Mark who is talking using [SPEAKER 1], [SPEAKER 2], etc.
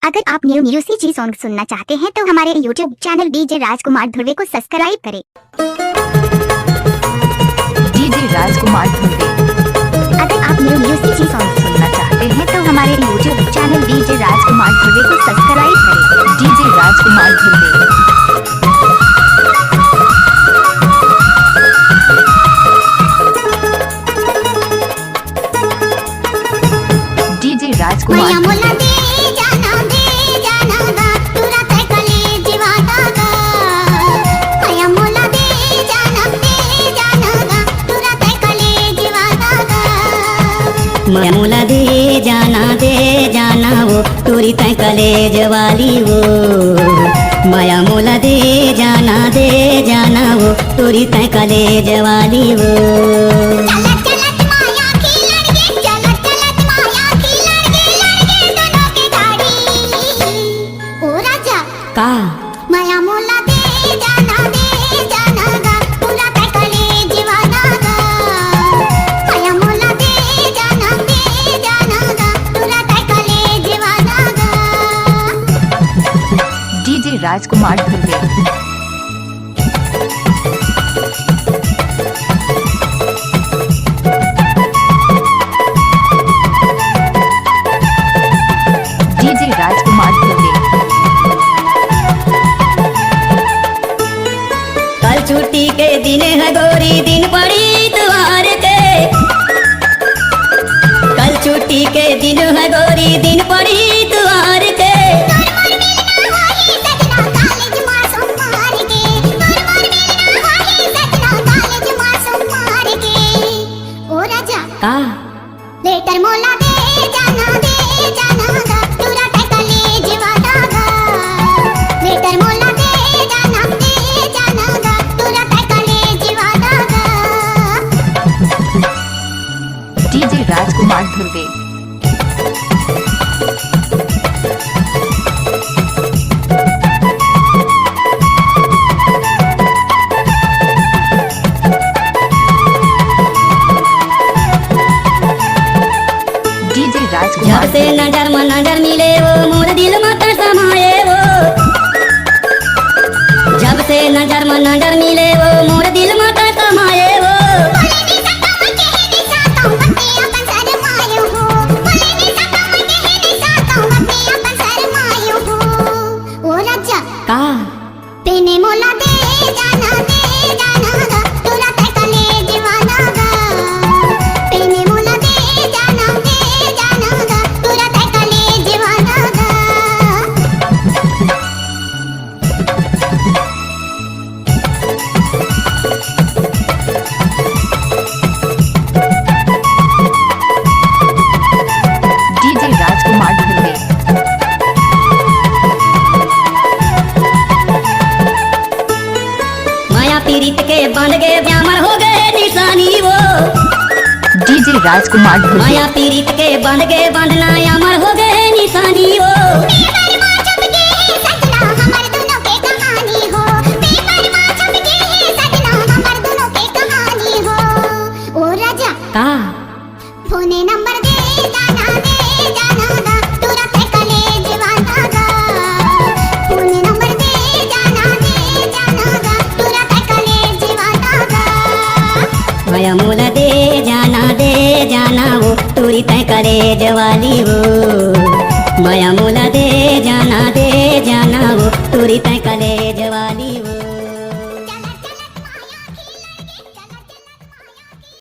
[SPEAKER 1] अगर आप न्यू सी सॉन्ग सुनना चाहते हैं तो हमारे YouTube चैनल डीजे राजकुमार ध्रुवे को सब्सक्राइब करें।
[SPEAKER 2] डीजे राजकुमार ध्रुवे।
[SPEAKER 1] अगर आप न्यू सी सॉन्ग
[SPEAKER 2] सुनना चाहते हैं
[SPEAKER 1] तो हमारे YouTube चैनल डीजे राजकुमार ध्रुवे को सब्सक्राइब करें।
[SPEAKER 2] डीजे राजकुमार ध्रुवे। डीजे राजकुमार
[SPEAKER 3] माया मोला दे जाना वो तोरी तय कलेज वाली वो। माया मोला दे जाना वो तोरी तय कलेज वाली वो। का
[SPEAKER 1] माया मोला दे जाना गा तुला तय कलेज वाला गा। माया मोला दे जाना गा तुला तय कलेज वाला गा।
[SPEAKER 2] डीजे राजकुमार ध्रुवे। डीजे राजकुमार ध्रुवे।
[SPEAKER 3] कल छुट्टी के दिन है गोरी दिन पड़ी इतवार के। कल छुट्टी के दिन है गोरी दिन पड़ी इतवार के। का
[SPEAKER 1] लेटर मोला दे जाना गा तुरा तय कलेज वाला गा। लेटर मोला दे जाना गा तुरा तय कलेज वाला गा।
[SPEAKER 2] डीजे राजकुमार ध्रुवे। डीजे राजकुमार।
[SPEAKER 3] जब से नजर में नजर मिले वो मोर दिल में तो समाए वो। जब से नजर में नजर मिले वो मोर दिल में तो समाए वो। का
[SPEAKER 1] पेने मोला दे जाना गा तुरा तय कलेज वाला गा। पेने मोला दे जाना गा तुरा तय कलेज वाला गा।
[SPEAKER 2] डीजे राजकुमार ध्रुवे।
[SPEAKER 3] माया पीड़ित के बन गए ब्यामर हो गए निशानी वो।
[SPEAKER 2] डीजे राजकुमार ध्रुवे।
[SPEAKER 3] माया पीड़ित के बन गए बंधना अमर हो गए निशानी वो। का
[SPEAKER 1] फोने नंबर दे जाना गा तुरा तय कलेज वाला गा। फोने नंबर दे जाना गा तुरा तय कलेज वाला गा।
[SPEAKER 3] माया मोला दे जाना वो तोरी तय कलेज वाली वो। माया मोला दे जाना वो तोरी तय कलेज वाली।